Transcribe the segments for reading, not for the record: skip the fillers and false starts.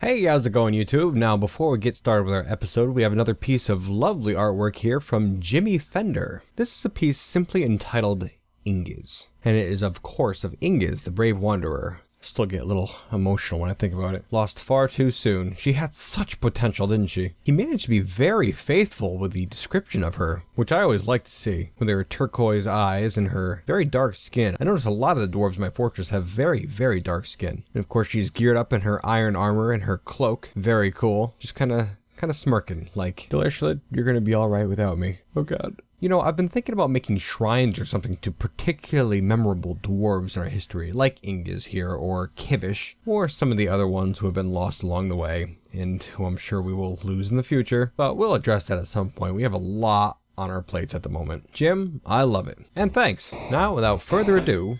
Hey, how's it going, YouTube? Now, before we get started with our episode, we have another piece of lovely artwork here from Jimmy Fender. This is a piece simply entitled Ingiz, and it is, of course, of Ingiz, the brave wanderer. Still get a little emotional when I think about it. Lost far too soon. She had such potential, didn't she? He managed to be very faithful with the description of her, which I always like to see, with her turquoise eyes and her very dark skin. I notice a lot of the dwarves in my fortress have very, very dark skin. And of course, she's geared up in her iron armor and her cloak. Very cool. Just kind of smirking, like, Delersholid, you're gonna be alright without me. Oh god. You know, I've been thinking about making shrines or something to particularly memorable dwarves in our history, like Ingiz here, or Kivish, or some of the other ones who have been lost along the way, and who I'm sure we will lose in the future, but we'll address that at some point. We have a lot on our plates at the moment. Jim, I love it. And thanks. Now, without further ado,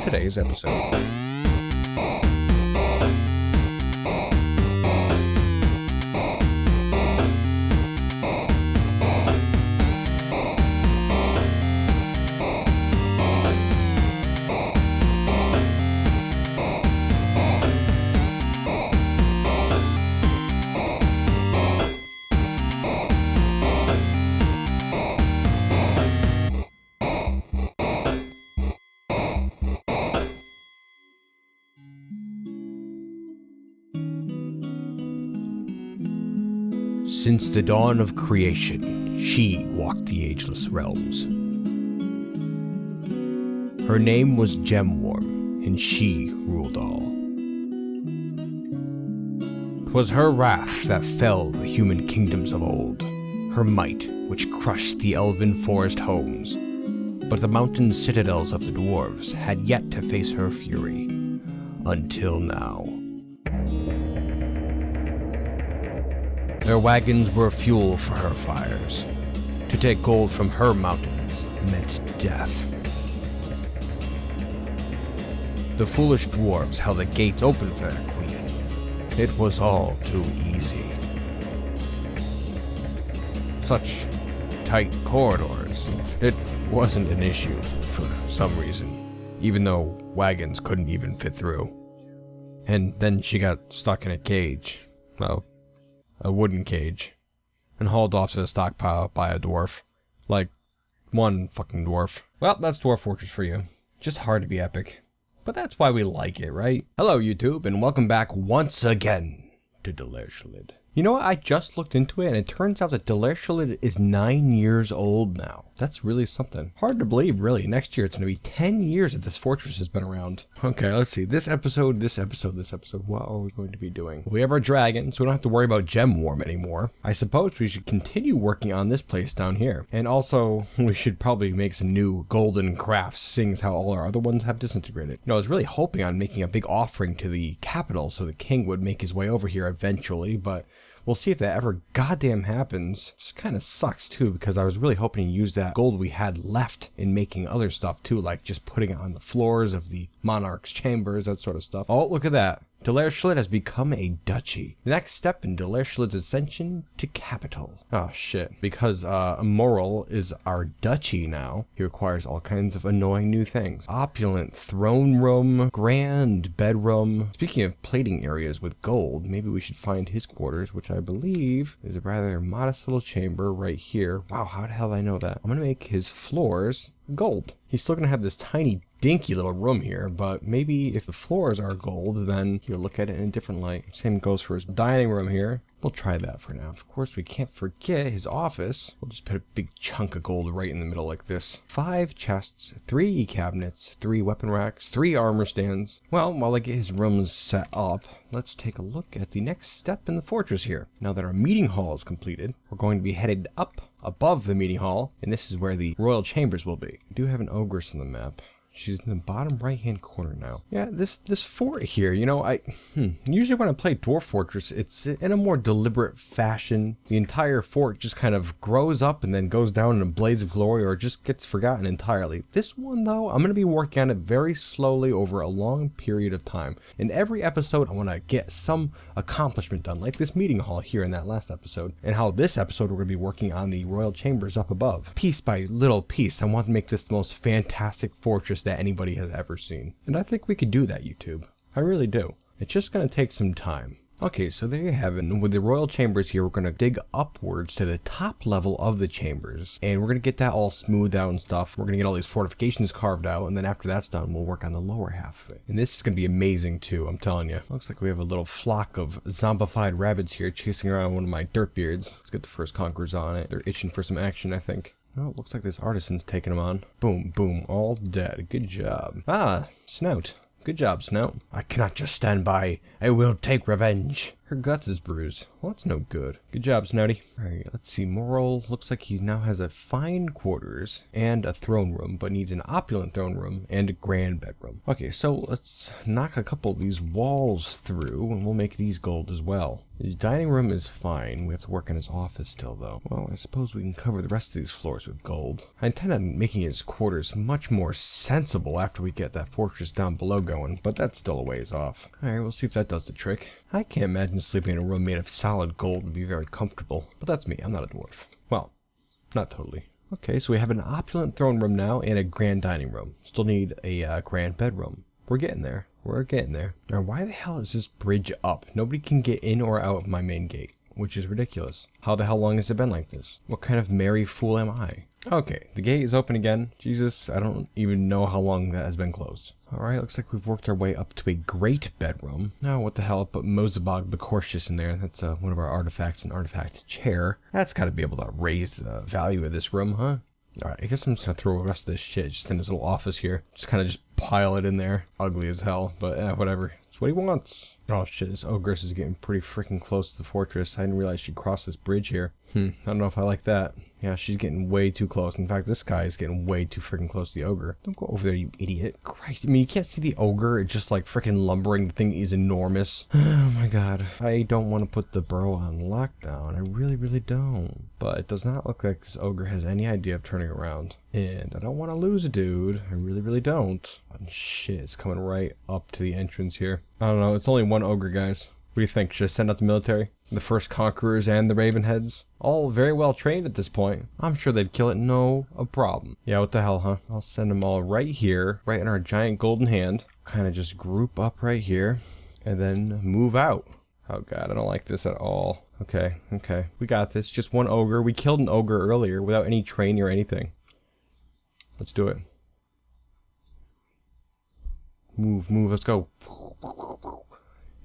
today's episode. Since the dawn of creation, she walked the ageless realms. Her name was Gemworm, and she ruled all. 'Twas her wrath that fell the human kingdoms of old, her might which crushed the elven forest homes, but the mountain citadels of the dwarves had yet to face her fury, until now. Their wagons were fuel for her fires. To take gold from her mountains meant death. The foolish dwarves held the gates open for their queen. It was all too easy. Such tight corridors, it wasn't an issue for some reason, even though wagons couldn't even fit through. And then she got stuck in a cage. Well, a wooden cage, and hauled off to the stockpile by a dwarf. Like, one fucking dwarf. Well, that's Dwarf Fortress for you. Just hard to be epic. But that's why we like it, right? Hello, YouTube, and welcome back once again to Delersholid. You know what? I just looked into it, and it turns out that Delersholid is 9 years old now. That's really something. Hard to believe, really. Next year, it's going to be 10 years that this fortress has been around. Okay, let's see. This episode, what are we going to be doing? We have our dragon, so we don't have to worry about Gemworm anymore. I suppose we should continue working on this place down here. And also, we should probably make some new golden crafts, seeing as how all our other ones have disintegrated. You know, I was really hoping on making a big offering to the capital so the king would make his way over here eventually, but we'll see if that ever goddamn happens. This kind of sucks too, because I was really hoping to use that gold we had left in making other stuff too, like just putting it on the floors of the monarch's chambers, that sort of stuff. Oh, look at that. Delersholid has become a duchy. The next step in Delersholid's ascension to capital. Oh shit. Because Moral is our duchy now, he requires all kinds of annoying new things. Opulent throne room, grand bedroom. Speaking of plating areas with gold, maybe we should find his quarters, which I believe is a rather modest little chamber right here. Wow, how the hell did I know that? I'm gonna make his floors gold. He's still gonna have this tiny dinky little room here, but maybe if the floors are gold, then he'll look at it in a different light. Same goes for his dining room here. We'll try that for now. Of course, we can't forget his office. We'll just put a big chunk of gold right in the middle like this. 5 chests, 3 cabinets, 3 weapon racks, 3 armor stands. Well, while I get his rooms set up, let's take a look at the next step in the fortress here. Now that our meeting hall is completed, we're going to be headed up above the meeting hall, and this is where the royal chambers will be. We do have an ogress on the map. She's in the bottom right-hand corner now. Yeah, this fort here, you know, usually when I play Dwarf Fortress, it's in a more deliberate fashion. The entire fort just kind of grows up and then goes down in a blaze of glory, or just gets forgotten entirely. This one, though, I'm going to be working on it very slowly over a long period of time. In every episode, I want to get some accomplishment done, like this meeting hall here in that last episode, and how this episode we're going to be working on the royal chambers up above. Piece by little piece, I want to make this the most fantastic fortress that anybody has ever seen. And I think we could do that, YouTube. I really do. It's just going to take some time. Okay, so there you have it. And with the royal chambers here, we're going to dig upwards to the top level of the chambers, and we're going to get that all smoothed out and stuff. We're going to get all these fortifications carved out, and then after that's done, we'll work on the lower half of it. And this is going to be amazing too, I'm telling you. Looks like we have a little flock of zombified rabbits here chasing around one of my dirt beards. Let's get the first conquerors on it. They're itching for some action, I think. Oh, it looks like this artisan's taking them on. Boom, boom, all dead. Good job. Ah, Snout. Good job, Snout. I cannot just stand by. I will take revenge. Her guts is bruised. Well, that's no good. Good job, Snouty. Alright, let's see. Moral looks like he now has a fine quarters and a throne room, but needs an opulent throne room and a grand bedroom. Okay, so let's knock a couple of these walls through, and we'll make these gold as well. His dining room is fine. We have to work on his office still, though. Well, I suppose we can cover the rest of these floors with gold. I intend on making his quarters much more sensible after we get that fortress down below going, but that's still a ways off. Alright, we'll see if that does the trick. I can't imagine sleeping in a room made of solid gold would be very comfortable, but that's me. I'm not a dwarf. Well, not totally. Okay, so we have an opulent throne room now and a grand dining room. Still need a grand bedroom. We're getting there. We're getting there. Now, why the hell is this bridge up? Nobody can get in or out of my main gate, which is ridiculous. How the hell long has it been like this? What kind of merry fool am I? Okay, the gate is open again. Jesus, I don't even know how long that has been closed. Alright, looks like we've worked our way up to a great bedroom. Now, what the hell, put Mozabog Becortius in there. That's one of our artifacts, an artifact chair. That's gotta be able to raise the value of this room, huh? Alright, I guess I'm just gonna throw the rest of this shit just in this little office here. Just kind of just pile it in there. Ugly as hell, but whatever. It's what he wants. Oh shit, this ogress is getting pretty freaking close to the fortress. I didn't realize she'd cross this bridge here. I don't know if I like that. Yeah, she's getting way too close. In fact, this guy is getting way too freaking close to the ogre. Don't go over there, you idiot. Christ, I mean, you can't see the ogre. It's just like freaking lumbering. The thing is enormous. Oh my god. I don't want to put the bro on lockdown. I really, really don't. But it does not look like this ogre has any idea of turning around. And I don't want to lose a dude. I really, really don't. And shit, it's coming right up to the entrance here. I don't know. It's only one ogre, guys. What do you think? Should I send out the military? The first conquerors and the Ravenheads? All very well trained at this point. I'm sure they'd kill it, no a problem. Yeah, what the hell, huh? I'll send them all right here, right in our giant golden hand. Kind of just group up right here, and then move out. Oh god, I don't like this at all. Okay, okay. We got this. Just one ogre. We killed an ogre earlier without any training or anything. Let's do it. Move, move, let's go.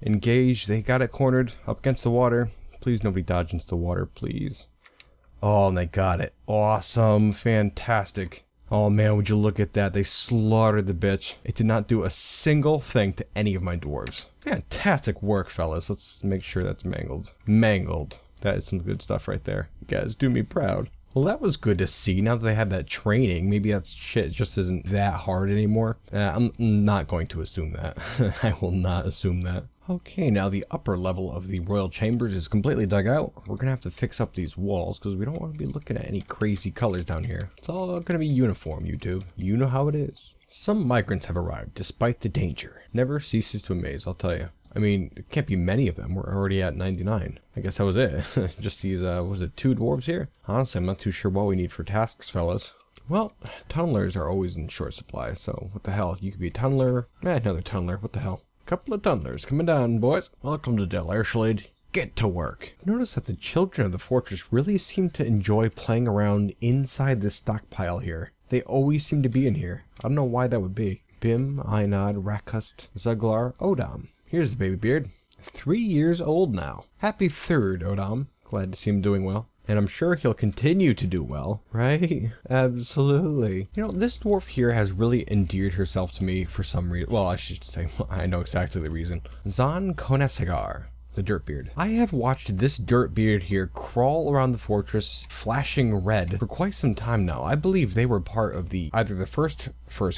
Engage, they got it cornered up against the water. Please nobody dodge into the water, please. Oh, and they got it. Awesome, fantastic. Oh man, would you look at that. They slaughtered the bitch. It did not do a single thing to any of my dwarves. Fantastic work, fellas. Let's make sure that's mangled. Mangled. That is some good stuff right there. You guys do me proud. Well, that was good to see. Now that they have that training, maybe that shit just isn't that hard anymore. I'm not going to assume that. I will not assume that. Okay, now the upper level of the royal chambers is completely dug out. We're gonna have to fix up these walls because we don't want to be looking at any crazy colors down here. It's all gonna be uniform, YouTube. You know how it is. Some migrants have arrived despite the danger. Never ceases to amaze, I'll tell you. I mean, it can't be many of them. We're already at 99. I guess that was it. Just these, was it 2 dwarves here? Honestly, I'm not too sure what we need for tasks, fellas. Well, tunnelers are always in short supply, so what the hell? You could be a tunneler. Another tunneler. What the hell? Couple of tunnelers coming down, boys. Welcome to Delersholid. Get to work. Notice that the children of the fortress really seem to enjoy playing around inside this stockpile here. They always seem to be in here. I don't know why that would be. Bim, Einad, Rakust, Zuglar, Odam. Here's the baby beard. 3 years old now. Happy 3rd, Odam. Glad to see him doing well. And I'm sure he'll continue to do well, right? Absolutely. You know, this dwarf here has really endeared herself to me for some reason. Well, I should say, I know exactly the reason. Zan Konesegar, the Dirtbeard. I have watched this Dirtbeard here crawl around the fortress, flashing red, for quite some time now. I believe they were part of the either the first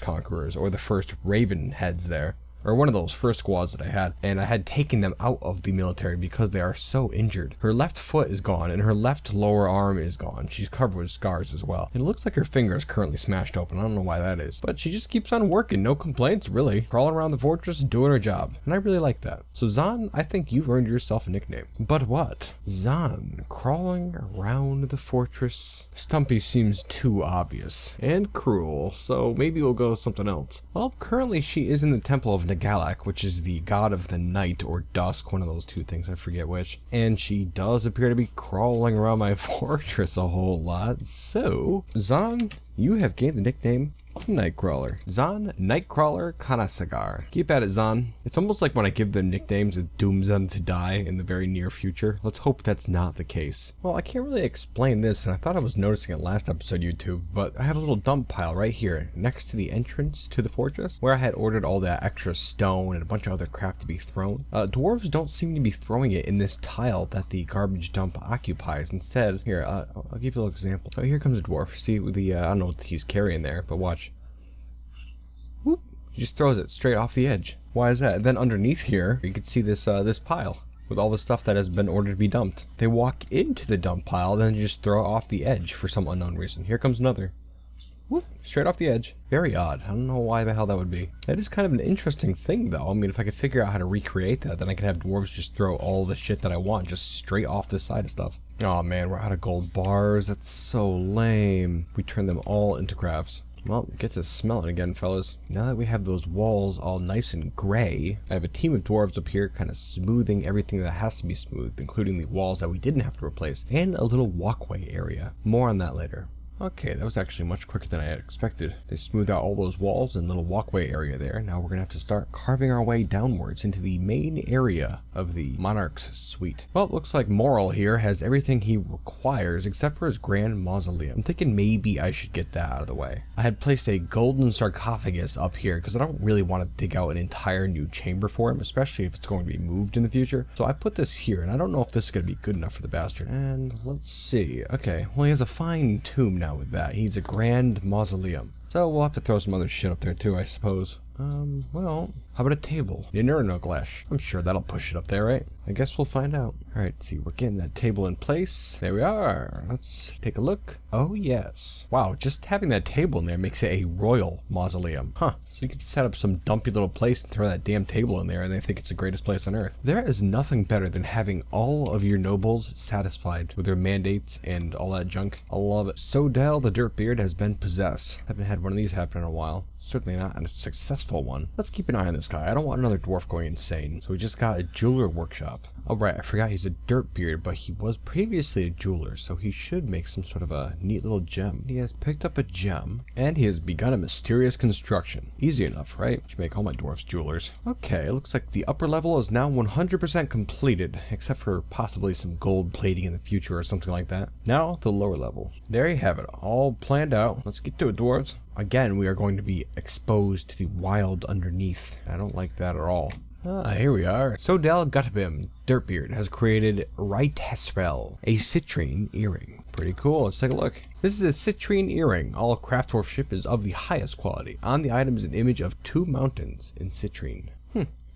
conquerors or the first Raven heads there. Or one of those first squads that I had, and I had taken them out of the military because they are so injured. Her left foot is gone, and her left lower arm is gone. She's covered with scars as well. It looks like her finger is currently smashed open. I don't know why that is. But she just keeps on working, no complaints, really. Crawling around the fortress, doing her job. And I really like that. So Zan, I think you've earned yourself a nickname. But what? Zan, crawling around the fortress. Stumpy seems too obvious. And cruel, so maybe we'll go with something else. Well, currently she is in the Temple of Nagalak, which is the god of the night or dusk, one of those two things, I forget which. And she does appear to be crawling around my fortress a whole lot. So, Zahn, you have gained the nickname Nightcrawler. Zahn Nightcrawler Kanasagar. Keep at it, Zahn. It's almost like when I give them nicknames, it dooms them to die in the very near future. Let's hope that's not the case. Well, I can't really explain this, and I thought I was noticing it last episode, YouTube, but I have a little dump pile right here next to the entrance to the fortress where I had ordered all that extra stone and a bunch of other crap to be thrown. Dwarves don't seem to be throwing it in this tile that the garbage dump occupies. Instead, here, I'll give you a little example. Oh, here comes a dwarf. See the, I don't know what he's carrying there, but watch. Whoop. He just throws it straight off the edge. Why is that? And then underneath here, you can see this this pile with all the stuff that has been ordered to be dumped. They walk into the dump pile, then just throw it off the edge for some unknown reason. Here comes another. Whoop, straight off the edge. Very odd. I don't know why the hell that would be. That is kind of an interesting thing, though. I mean, if I could figure out how to recreate that, then I could have dwarves just throw all the shit that I want just straight off the side of stuff. Oh man, we're out of gold bars. That's so lame. We turn them all into crafts. Well, get to smelling again, fellas. Now that we have those walls all nice and gray, I have a team of dwarves up here kind of smoothing everything that has to be smoothed, including the walls that we didn't have to replace, and a little walkway area. More on that later. Okay, that was actually much quicker than I had expected. They smoothed out all those walls and little walkway area there. Now we're gonna have to start carving our way downwards into the main area of the Monarch's suite. Well, it looks like Moral here has everything he requires except for his grand mausoleum. I'm thinking maybe I should get that out of the way. I had placed a golden sarcophagus up here because I don't really want to dig out an entire new chamber for him, especially if it's going to be moved in the future. So I put this here, and I don't know if this is going to be good enough for the bastard. And let's see. Okay, well, he has a fine tomb now with that. He's a grand mausoleum. So we'll have to throw some other shit up there too, I suppose. Well, how about a table? I'm sure that'll push it up there, right? I guess we'll find out. Alright, see, we're getting that table in place. There we are. Let's take a look. Oh, yes. Wow, just having that table in there makes it a royal mausoleum. Huh. So you can set up some dumpy little place and throw that damn table in there and they think it's the greatest place on earth. There is nothing better than having all of your nobles satisfied with their mandates and all that junk. I love it. Sodell the Dirtbeard has been possessed. Haven't had one of these happen in a while. Certainly not a successful one. Let's keep an eye on this guy. I don't want another dwarf going insane. So we just got a jeweler workshop. Oh right, I forgot he's a Dirtbeard, but he was previously a jeweler, so he should make some sort of a neat little gem. He has picked up a gem, and he has begun a mysterious construction. Easy enough, right? Should make all my dwarfs jewelers. Okay, it looks like the upper level is now 100% completed, except for possibly some gold plating in the future or something like that. Now, the lower level. There you have it, all planned out. Let's get to it, dwarves. Again, we are going to be exposed to the wild underneath. I don't like that at all. Ah, here we are. Sodell Gutbim, Dirtbeard, has created Rightesrel, a citrine earring. Pretty cool, let's take a look. This is a citrine earring. All craftworkship is of the highest quality. On the item is an image of 2 mountains in citrine.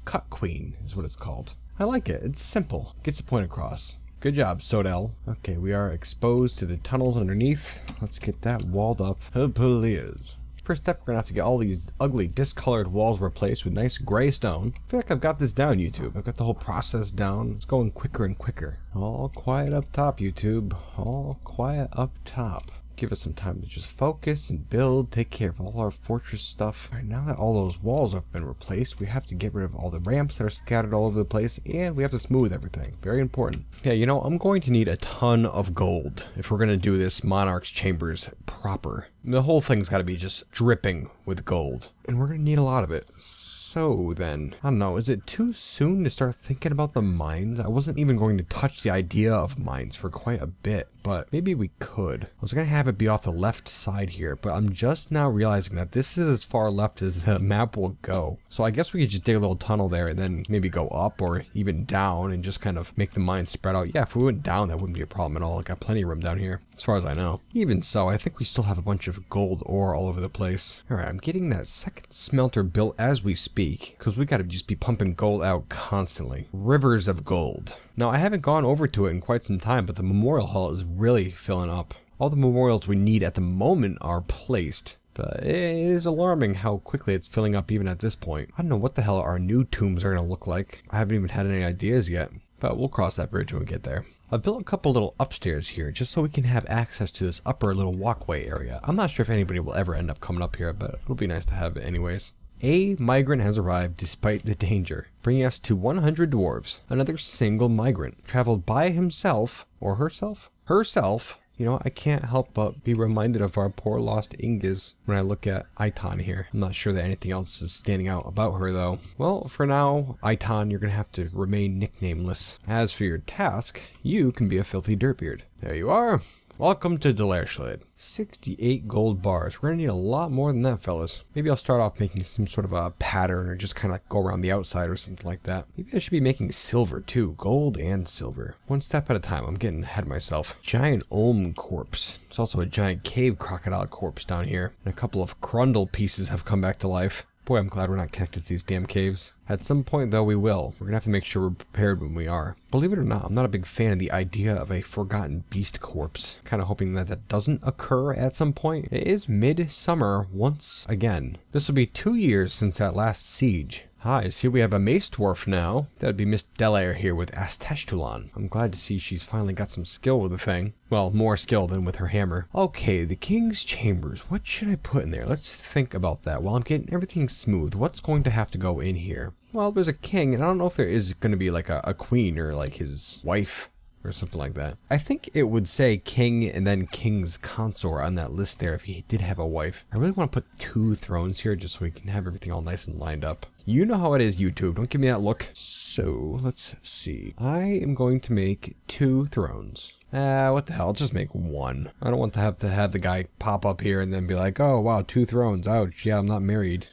Cut Queen is what it's called. I like it, it's simple, gets the point across. Good job, Sodell. Okay, we are exposed to the tunnels underneath. Let's get that walled up. Oh, please. First step, we're gonna have to get all these ugly discolored walls replaced with nice gray stone. I feel like I've got this down, YouTube. I've got the whole process down. It's going quicker and quicker. All quiet up top, YouTube. All quiet up top. Give us some time to just focus and build, take care of all our fortress stuff. All right, now that all those walls have been replaced, we have to get rid of all the ramps that are scattered all over the place, and we have to smooth everything. Very important. Yeah, you know, I'm going to need a ton of gold if we're going to do this Monarch's Chambers proper. The whole thing's got to be just dripping with gold, and we're going to need a lot of it. So then, I don't know, is it too soon to start thinking about the mines? I wasn't even going to touch the idea of mines for quite a bit, but maybe we could. I was going to have it be off the left side here, but I'm just now realizing that this is as far left as the map will go. So I guess we could just dig a little tunnel there and then maybe go up or even down and just kind of make the mines spread out. Yeah, if we went down, that wouldn't be a problem at all. I got plenty of room down here, as far as I know. Even so, I think we still have a bunch of gold ore all over the place. Alright, I'm getting that second smelter built as we speak, because we gotta just be pumping gold out constantly. Rivers of gold. Now, I haven't gone over to it in quite some time, but the memorial hall is really filling up. All the memorials we need at the moment are placed, but it is alarming how quickly it's filling up even at this point. I don't know what the hell our new tombs are gonna look like. I haven't even had any ideas yet, but we'll cross that bridge when we get there. I've built a couple little upstairs here just so we can have access to this upper little walkway area. I'm not sure if anybody will ever end up coming up here, but it'll be nice to have it anyways. A migrant has arrived despite the danger, bringing us to 100 dwarves. Another single migrant, traveled by himself, or herself? Herself. You know, I can't help but be reminded of our poor lost Ingiz when I look at Aitan here. I'm not sure that anything else is standing out about her though. Well, for now, Aitan, you're gonna have to remain nicknameless. As for your task, you can be a filthy dirtbeard. There you are. Welcome to Delersholid. 68 gold bars. We're gonna need a lot more than that, fellas. Maybe I'll start off making some sort of a pattern or just kind of go around the outside or something like that. Maybe I should be making silver too. Gold and silver. One step at a time. I'm getting ahead of myself. Giant Olm corpse. There's also a giant cave crocodile corpse down here. And a couple of Grundle pieces have come back to life. Boy, I'm glad we're not connected to these damn caves. At some point, though, we will. We're gonna have to make sure we're prepared when we are. Believe it or not, I'm not a big fan of the idea of a forgotten beast corpse. Kind of hoping that that doesn't occur at some point. It is midsummer once again. This will be 2 years since that last siege. Hi, see we have a mace dwarf now. That would be Miss Delaire here with Asteshtulan. I'm glad to see she's finally got some skill with the thing. Well, more skill than with her hammer. Okay, the king's chambers. What should I put in there? Let's think about that while I'm getting everything smooth. What's going to have to go in here? Well, there's a king, and I don't know if there is going to be like a queen or like his wife or something like that. I think it would say king and then king's consort on that list there if he did have a wife. I really want to put 2 thrones here just so we can have everything all nice and lined up. You know how it is, YouTube. Don't give me that look. So, let's see. I am going to make 2 thrones. What the hell? I'll just make 1. I don't want to have the guy pop up here and then be like, oh wow, 2 thrones. Ouch. Yeah, I'm not married.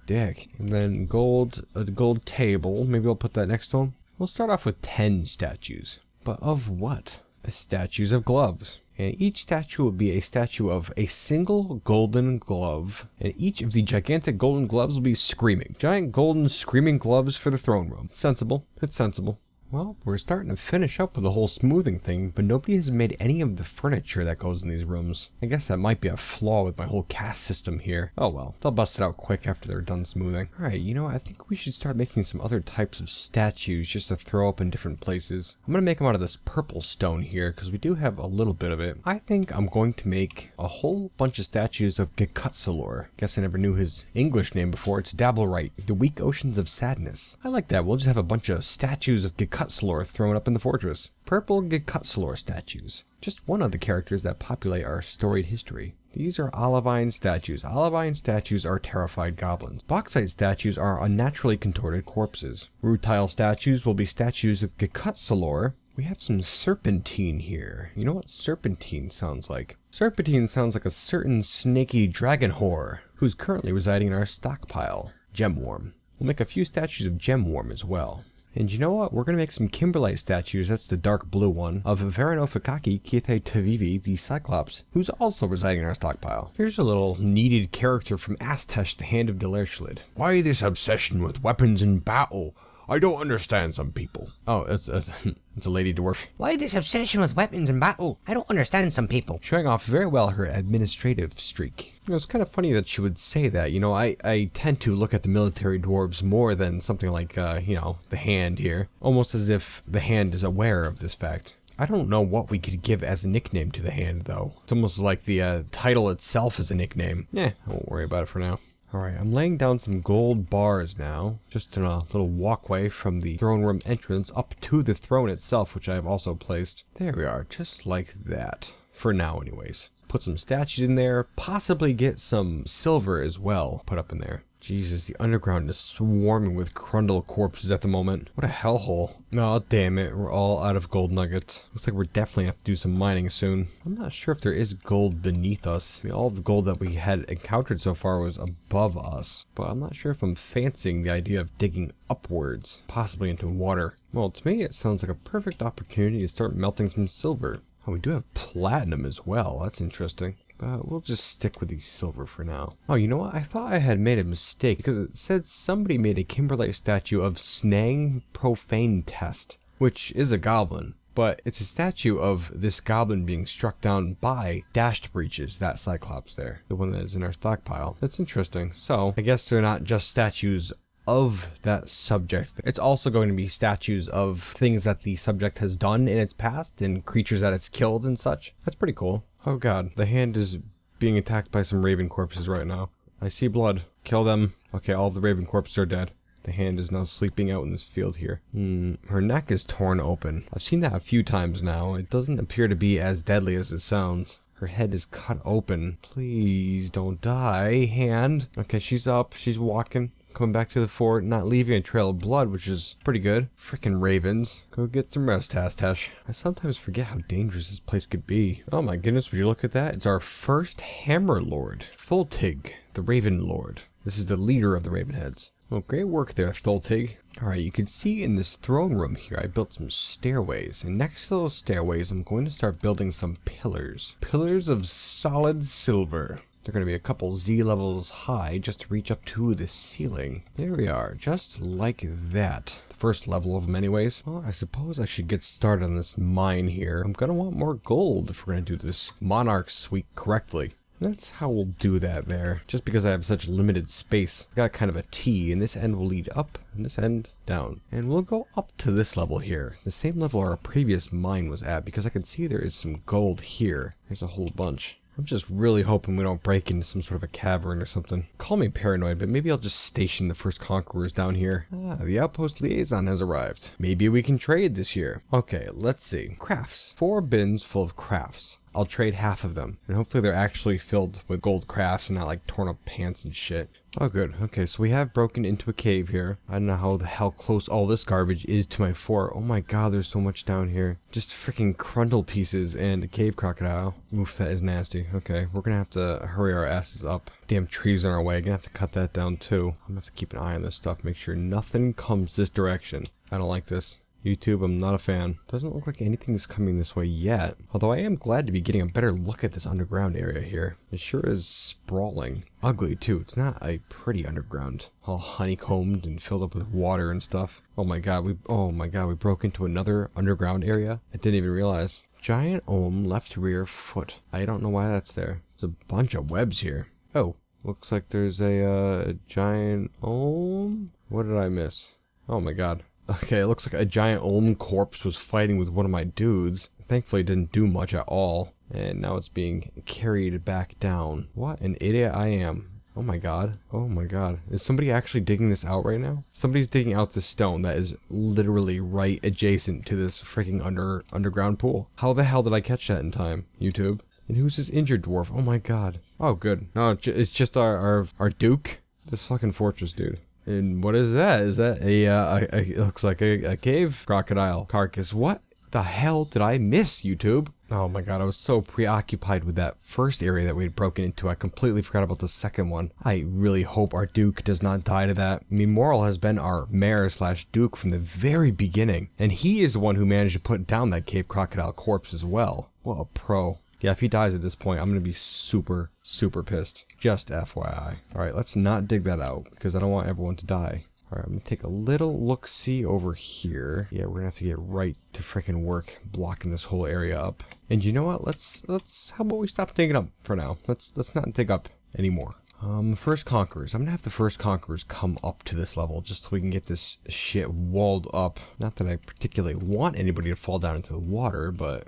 Dick. And then a gold table. Maybe I'll put that next to him. We'll start off with 10 statues. But of what? Statues of gloves. And each statue will be a statue of a single golden glove. And each of the gigantic golden gloves will be screaming. Giant golden screaming gloves for the throne room. It's sensible. It's sensible. Well, we're starting to finish up with the whole smoothing thing, but nobody has made any of the furniture that goes in these rooms. I guess that might be a flaw with my whole cast system here. Oh well, they'll bust it out quick after they're done smoothing. Alright, you know, I think we should start making some other types of statues just to throw up in different places. I'm gonna make them out of this purple stone here, because we do have a little bit of it. I think I'm going to make a whole bunch of statues of Gekutsalor. Guess I never knew his English name before. It's Dabblerite, the weak oceans of sadness. I like that. We'll just have a bunch of statues of Gekutsalor thrown up in the fortress. Purple Gekutsalor statues. Just one of the characters that populate our storied history. These are olivine statues. Olivine statues are terrified goblins. Bauxite statues are unnaturally contorted corpses. Rutile statues will be statues of Gekutsalor. We have some serpentine here. You know what serpentine sounds like? Serpentine sounds like a certain snaky dragon whore who's currently residing in our stockpile. Gemworm. We'll make a few statues of Gemworm as well. And you know what? We're going to make some Kimberlite statues, that's the dark blue one, of Veranofikaki Kite Tavivi, the Cyclops, who's also residing in our stockpile. Here's a little needed character from Astesh, the Hand of Delersholid. Why this obsession with weapons in battle? I don't understand some people. Oh, it's a lady dwarf. Why this obsession with weapons in battle? I don't understand some people. Showing off very well her administrative streak. It was kind of funny that she would say that. You know, I tend to look at the military dwarves more than something like, you know, the Hand here. Almost as if the Hand is aware of this fact. I don't know what we could give as a nickname to the Hand, though. It's almost like the title itself is a nickname. I won't worry about it for now. Alright, I'm laying down some gold bars now, just in a little walkway from the throne room entrance up to the throne itself, which I have also placed. There we are, just like that. For now anyways. Put some statues in there, possibly get some silver as well put up in there. Jesus, the underground is swarming with Grundle corpses at the moment. What a hellhole. Oh, damn it. We're all out of gold nuggets. Looks like we're definitely have to do some mining soon. I'm not sure if there is gold beneath us. I mean, all of the gold that we had encountered so far was above us. But I'm not sure if I'm fancying the idea of digging upwards, possibly into water. Well, to me, it sounds like a perfect opportunity to start melting some silver. Oh, we do have platinum as well. That's interesting. But we'll just stick with the silver for now. Oh, you know what? I thought I had made a mistake because it said somebody made a Kimberlite statue of Snang Profane Test, which is a goblin. But it's a statue of this goblin being struck down by Dashed Breeches, that Cyclops there, the one that is in our stockpile. That's interesting. So, I guess they're not just statues of that subject. It's also going to be statues of things that the subject has done in its past and creatures that it's killed and such. That's pretty cool. Oh god, the Hand is being attacked by some raven corpses right now. I see blood. Kill them. Okay, all of the raven corpses are dead. The hand is now sleeping out in this field here. Her neck is torn open. I've seen that a few times now. It doesn't appear to be as deadly as it sounds. Her head is cut open. Please don't die, hand. Okay, she's up. She's walking. Coming back to the fort, not leaving a trail of blood, which is pretty good. Frickin' ravens. Go get some rest, Tash. I sometimes forget how dangerous this place could be. Oh my goodness, would you look at that? It's our first Hammer Lord. Tholtig, the Raven Lord. This is the leader of the Ravenheads. Well, great work there, Tholtig. Alright, you can see in this throne room here, I built some stairways. And next to those stairways, I'm going to start building some pillars. Pillars of solid silver. They're going to be a couple Z levels high just to reach up to the ceiling. There we are, just like that. The first level of them anyways. Well, I suppose I should get started on this mine here. I'm going to want more gold if we're going to do this Monarch Suite correctly. That's how we'll do that there. Just because I have such limited space. I've got kind of a T, and this end will lead up, and this end down. And we'll go up to this level here. The same level our previous mine was at, because I can see there is some gold here. There's a whole bunch. I'm just really hoping we don't break into some sort of a cavern or something. Call me paranoid, but maybe I'll just station the first conquerors down here. Ah, the outpost liaison has arrived. Maybe we can trade this year. Okay, let's see. Crafts. 4 bins full of crafts. I'll trade half of them, and hopefully they're actually filled with gold crafts and not like torn up pants and shit. Oh good, okay, so we have broken into a cave here. I don't know how the hell close all this garbage is to my fort. Oh my god, there's so much down here. Just freaking crundle pieces and a cave crocodile. Oof, that is nasty. Okay, we're gonna have to hurry our asses up. Damn trees in our way, gonna have to cut that down too. I'm gonna have to keep an eye on this stuff, make sure nothing comes this direction. I don't like this. YouTube, I'm not a fan. Doesn't look like anything is coming this way yet. Although I am glad to be getting a better look at this underground area here. It sure is sprawling. Ugly too. It's not a pretty underground. All honeycombed and filled up with water and stuff. Oh my god, we broke into another underground area. I didn't even realize. Giant ohm left rear foot. I don't know why that's there. There's a bunch of webs here. Oh, looks like there's a giant ohm. What did I miss? Oh my god. Okay, it looks like a giant Olm corpse was fighting with one of my dudes. Thankfully, it didn't do much at all. And now it's being carried back down. What an idiot I am. Oh my god. Oh my god. Is somebody actually digging this out right now? Somebody's digging out this stone that is literally right adjacent to this freaking underground pool. How the hell did I catch that in time, YouTube? And who's this injured dwarf? Oh my god. Oh, good. No, it's just our Duke. This fucking fortress dude. And what is that? Is that it looks like a cave crocodile carcass. What the hell did I miss, YouTube? Oh my god, I was so preoccupied with that first area that we had broken into, I completely forgot about the second one. I really hope our Duke does not die to that. I mean, Moral has been our mayor/Duke from the very beginning, and he is the one who managed to put down that cave crocodile corpse as well. What a pro. Yeah, if he dies at this point, I'm gonna be super, super pissed. Just FYI. Alright, let's not dig that out, because I don't want everyone to die. Alright, I'm gonna take a little look-see over here. Yeah, we're gonna have to get right to frickin' work, blocking this whole area up. And you know what? How about we stop digging up for now? Let's not dig up anymore. First Conquerors. I'm gonna have the First Conquerors come up to this level, just so we can get this shit walled up. Not that I particularly want anybody to fall down into the water, but...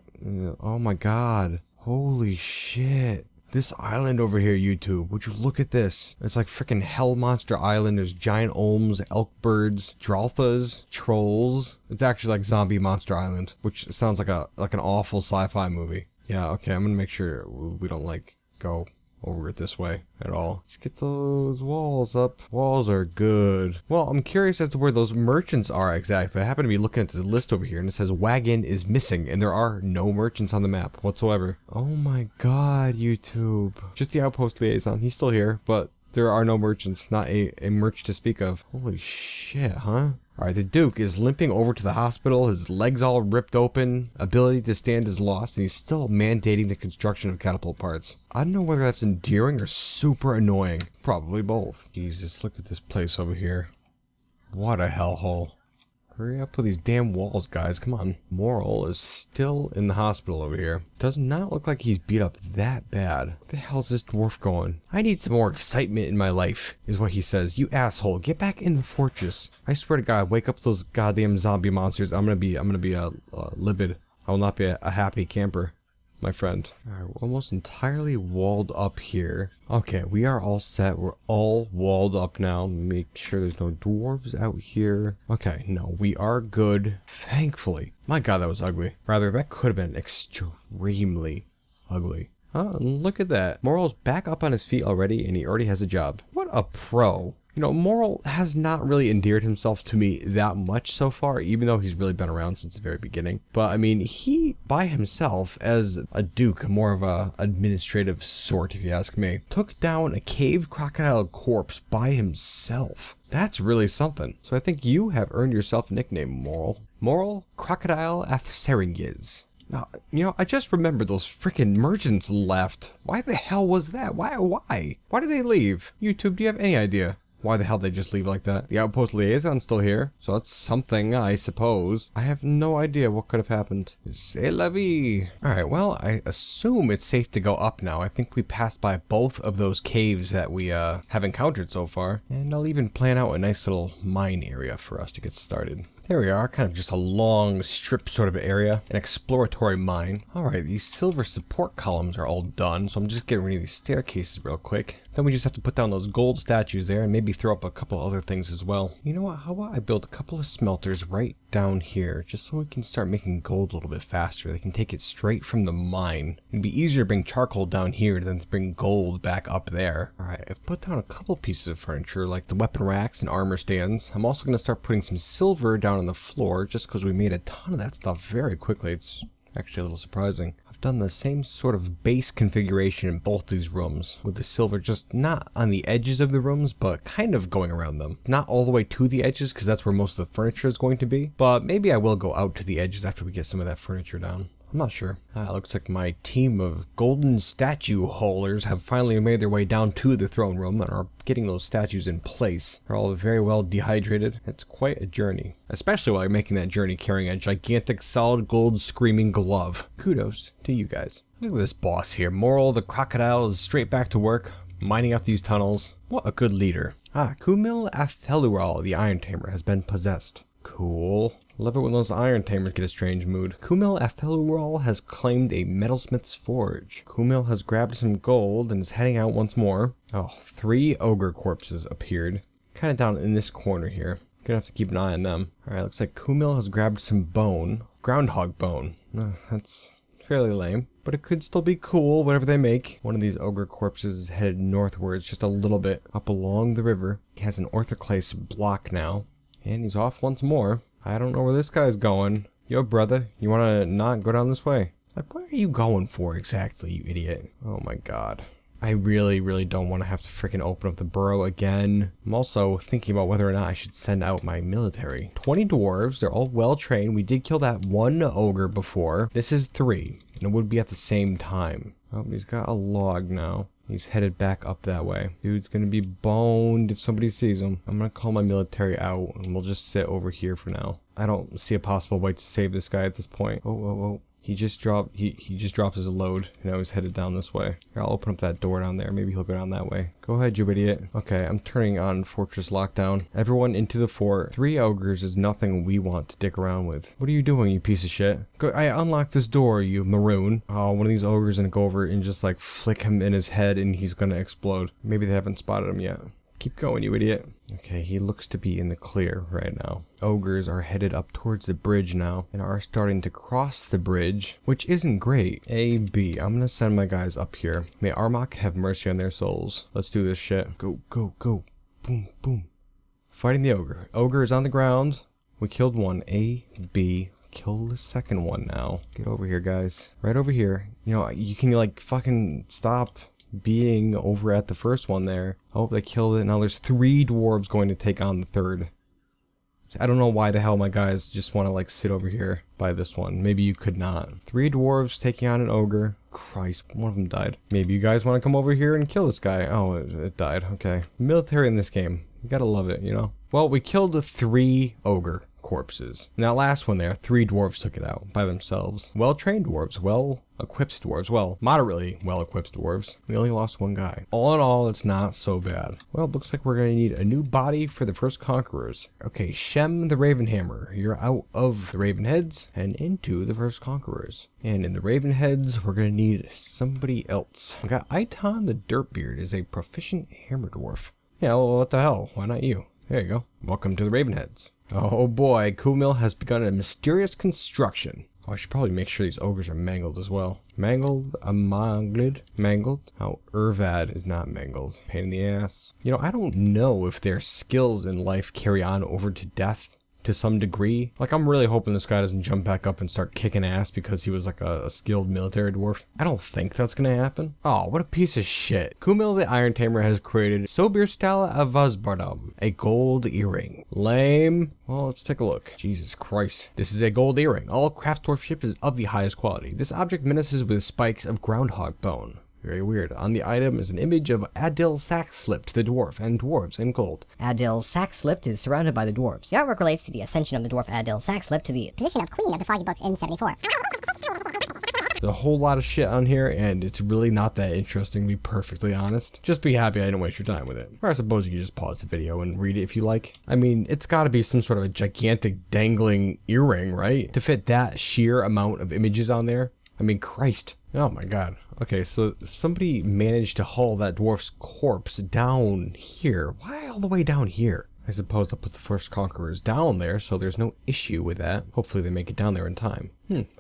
oh my god. Holy shit. This island over here, YouTube. Would you look at this? It's like freaking Hell Monster Island. There's giant olms, elk birds, dralthas, trolls. It's actually like Zombie Monster Island, which sounds like an awful sci-fi movie. Yeah, okay, I'm gonna make sure we don't like go over it this way at all. Let's get those walls up. Walls are good. Well, I'm curious as to where those merchants are exactly. I happen to be looking at this list over here and it says wagon is missing and there are no merchants on the map whatsoever. Oh my god, YouTube. Just the outpost liaison. He's still here, but there are no merchants. Not a merch to speak of. Holy shit, huh? Alright, the Duke is limping over to the hospital, his legs all ripped open, ability to stand is lost, and he's still mandating the construction of catapult parts. I don't know whether that's endearing or super annoying. Probably both. Jesus, look at this place over here. What a hellhole. Hurry up with these damn walls, guys, come on. Moral is still in the hospital over here. Does not look like he's beat up that bad. Where the hell's this dwarf going? I need some more excitement in my life, is what he says. You asshole, get back in the fortress. I swear to god, wake up those goddamn zombie monsters. I'm gonna be livid. I will not be a happy camper. my friend. Alright, we're almost entirely walled up here. Okay, we are all set. We're all walled up now. Make sure there's no dwarves out here. Okay, no, we are good. Thankfully. My god, that was ugly. Rather, that could have been extremely ugly. Oh, look at that. Moral's back up on his feet already, and he already has a job. What a pro. You know, Moral has not really endeared himself to me that much so far, even though he's really been around since the very beginning. But, I mean, he, by himself, as a duke, more of a administrative sort, if you ask me, took down a cave crocodile corpse by himself. That's really something. So I think you have earned yourself a nickname, Moral. Moral Crocodile Athseringiz. Now, you know, I just remembered those freaking merchants left. Why the hell was that? Why? Why did they leave? YouTube, do you have any idea? Why the hell did they just leave like that? The outpost liaison's still here, so that's something, I suppose. I have no idea what could have happened. C'est la vie. Alright, well, I assume it's safe to go up now. I think we passed by both of those caves that we have encountered so far. And I'll even plan out a nice little mine area for us to get started. There we are, kind of just a long strip sort of area, an exploratory mine. Alright, these silver support columns are all done, so I'm just getting rid of these staircases real quick. Then we just have to put down those gold statues there and maybe throw up a couple other things as well. You know what, how about I build a couple of smelters right down here, just so we can start making gold a little bit faster. They can take it straight from the mine. It'd be easier to bring charcoal down here than to bring gold back up there. Alright, I've put down a couple pieces of furniture, like the weapon racks and armor stands. I'm also going to start putting some silver down on the floor, just because we made a ton of that stuff very quickly. It's actually a little surprising. I've done the same sort of base configuration in both these rooms, with the silver just not on the edges of the rooms, but kind of going around them. Not all the way to the edges, because that's where most of the furniture is going to be, but maybe I will go out to the edges after we get some of that furniture down. I'm not sure. Looks like my team of golden statue haulers have finally made their way down to the throne room and are getting those statues in place. They're all very well dehydrated. It's quite a journey, especially while you're making that journey carrying a gigantic solid gold screaming glove. Kudos to you guys. Look at this boss here. Moral the crocodile is straight back to work, mining out these tunnels. What a good leader. Kumil Athelural, the Iron Tamer, has been possessed. Cool. Love it when those Iron Tamers get a strange mood. Kumil Athelural has claimed a metalsmith's forge. Kumil has grabbed some gold and is heading out once more. Oh, 3 ogre corpses appeared. Kind of down in this corner here. Gonna have to keep an eye on them. Alright, looks like Kumil has grabbed some bone. Groundhog bone. That's fairly lame, but it could still be cool, whatever they make. One of these ogre corpses is headed northwards just a little bit up along the river. He has an orthoclase block now. And he's off once more. I don't know where this guy's going. Yo, brother, you wanna not go down this way? Like, what are you going for exactly, you idiot? Oh my god. I really don't want to have to freaking open up the burrow again. I'm also thinking about whether or not I should send out my military. 20 dwarves, they're all well trained. We did kill that 1 ogre before. This is 3, and it would be at the same time. Oh, he's got a log now. He's headed back up that way. Dude's gonna be boned if somebody sees him. I'm gonna call my military out and we'll just sit over here for now. I don't see a possible way to save this guy at this point. Oh. He just dropped his load. Now he's headed down this way. Here, I'll open up that door down there. Maybe he'll go down that way. Go ahead, you idiot. Okay, I'm turning on fortress lockdown. Everyone into the fort. 3 ogres is nothing we want to dick around with. What are you doing, you piece of shit? Go, I unlocked this door, you maroon. Oh, one of these ogres gonna go over and just like flick him in his head and he's gonna explode. Maybe they haven't spotted him yet. Keep going, you idiot. Okay, he looks to be in the clear right now. Ogres are headed up towards the bridge now and are starting to cross the bridge, which isn't great. A, B. I'm gonna send my guys up here. May Armok have mercy on their souls. Let's do this shit. Go. Boom, boom. Fighting the ogre. Ogre is on the ground. We killed 1. A, B. Kill the second one now. Get over here, guys. Right over here. You know, you can like fucking stop being over at the first one there. Oh, they killed it. Now there's 3 dwarves going to take on the 3rd. I don't know why the hell my guys just want to like sit over here by this one. Maybe you could not. 3 dwarves taking on an ogre. Christ, one of them died. Maybe you guys want to come over here and kill this guy. Oh, it died. Okay. Military in this game. You gotta love it, you know? Well, we killed 3 ogre corpses. And that last one there, 3 dwarves took it out by themselves. Well-trained dwarves, well-equipped dwarves, well, moderately well-equipped dwarves. We only lost 1 guy. All in all, it's not so bad. Well, it looks like we're gonna need a new body for the first conquerors. Okay, Shem the Ravenhammer, you're out of the Ravenheads and into the first conquerors. And in the Ravenheads, we're gonna need somebody else. We got Iton the Dirtbeard is a proficient hammer dwarf. Yeah, well, what the hell? Why not you? There you go. Welcome to the Ravenheads. Oh boy, Kumail has begun a mysterious construction. Oh, I should probably make sure these ogres are mangled as well. Mangled, mangled. Oh, Urvad is not mangled. Pain in the ass. You know, I don't know if their skills in life carry on over to death to some degree. Like, I'm really hoping this guy doesn't jump back up and start kicking ass because he was like a skilled military dwarf. I don't think that's gonna happen. Oh, what a piece of shit. Kumail the Iron Tamer has created Sobirstal Avazbardum, a gold earring. Lame. Well, let's take a look. Jesus Christ. This is a gold earring. All craft dwarfship is of the highest quality. This object menaces with spikes of groundhog bone. Very weird. On the item is an image of Adil Sackslipt, the dwarf, and dwarves in gold. Adil Sackslipt is surrounded by the dwarves. The artwork relates to the ascension of the dwarf Adil Sackslipt to the position of Queen of the Foggy Books in 74. There's a whole lot of shit on here, and it's really not that interesting, to be perfectly honest. Just be happy I didn't waste your time with it. Or I suppose you could just pause the video and read it if you like. I mean, it's gotta be some sort of a gigantic dangling earring, right? To fit that sheer amount of images on there. I mean, Christ. Oh my god. Okay, so somebody managed to haul that dwarf's corpse down here. Why all the way down here? I suppose they'll put the first conquerors down there, so there's no issue with that. Hopefully they make it down there in time.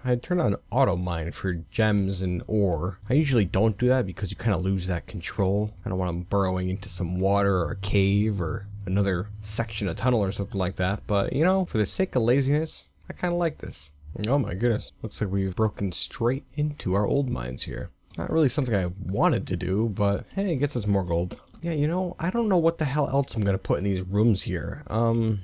I turned on auto mine for gems and ore. I usually don't do that because you kind of lose that control. I don't want them burrowing into some water or a cave or another section of tunnel or something like that. But, you know, for the sake of laziness, I kind of like this. Oh my goodness, looks like we've broken straight into our old mines here. Not really something I wanted to do, but hey, it gets us more gold. Yeah, you know, I don't know what the hell else I'm gonna put in these rooms here. I'm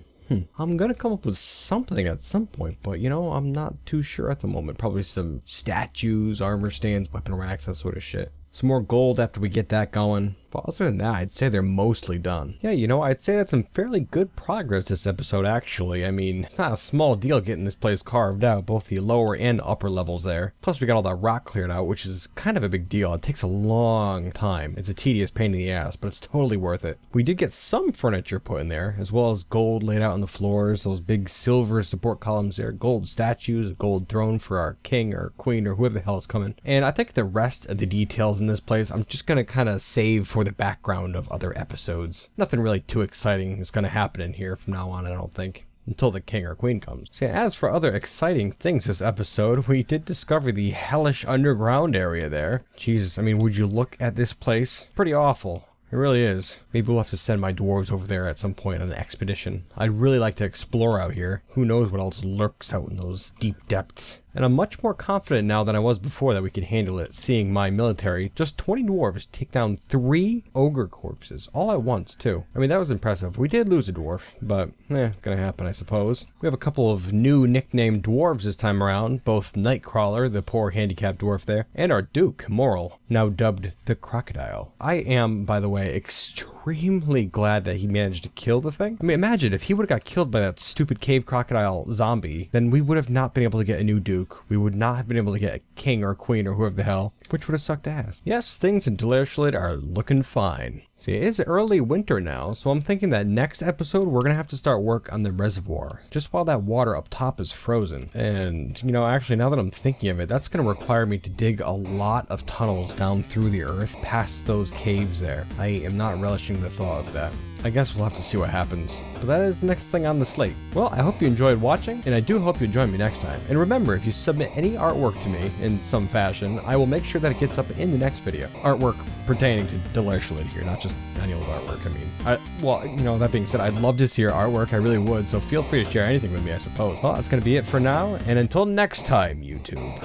gonna come up with something at some point, but you know, I'm not too sure at the moment. Probably some statues, armor stands, weapon racks, that sort of shit. Some more gold after we get that going. But other than that, I'd say they're mostly done. Yeah, you know, I'd say that's some fairly good progress this episode, actually. I mean, it's not a small deal getting this place carved out, both the lower and upper levels there. Plus, we got all that rock cleared out, which is kind of a big deal. It takes a long time. It's a tedious pain in the ass, but it's totally worth it. We did get some furniture put in there, as well as gold laid out on the floors, those big silver support columns there, gold statues, a gold throne for our king or queen or whoever the hell is coming. And I think the rest of the details in this place, I'm just gonna kind of save for the background of other episodes. Nothing really too exciting is gonna happen in here from now on, I don't think. Until the king or queen comes. So as for other exciting things this episode, we did discover the hellish underground area there. Jesus, I mean, would you look at this place? Pretty awful. It really is. Maybe we'll have to send my dwarves over there at some point on an expedition. I'd really like to explore out here. Who knows what else lurks out in those deep depths. And I'm much more confident now than I was before that we could handle it, seeing my military, just 20 dwarves, take down 3 ogre corpses, all at once too. I mean, that was impressive. We did lose a dwarf, but gonna happen, I suppose. We have a couple of new nicknamed dwarves this time around, both Nightcrawler, the poor handicapped dwarf there, and our Duke, Moral, now dubbed the Crocodile. I am, by the way, extremely glad that he managed to kill the thing. I mean, imagine if he would have got killed by that stupid cave crocodile zombie, then we would have not been able to get a new Duke. We would not have been able to get a king or queen or whoever the hell, which would have sucked ass. Yes, things in Delersholid are looking fine. See, it is early winter now, so I'm thinking that next episode we're gonna have to start work on the reservoir, just while that water up top is frozen. And, you know, actually now that I'm thinking of it, that's gonna require me to dig a lot of tunnels down through the earth past those caves there. I am not relishing the thought of that. I guess we'll have to see what happens. But that is the next thing on the slate. Well, I hope you enjoyed watching, and I do hope you join me next time. And remember, if you submit any artwork to me in some fashion, I will make sure that it gets up in the next video. Artwork pertaining to Delersholid here, not just any old artwork. I mean, well, you know, that being said, I'd love to see your artwork, I really would, so feel free to share anything with me, I suppose. Well, that's gonna be it for now, and until next time, YouTube.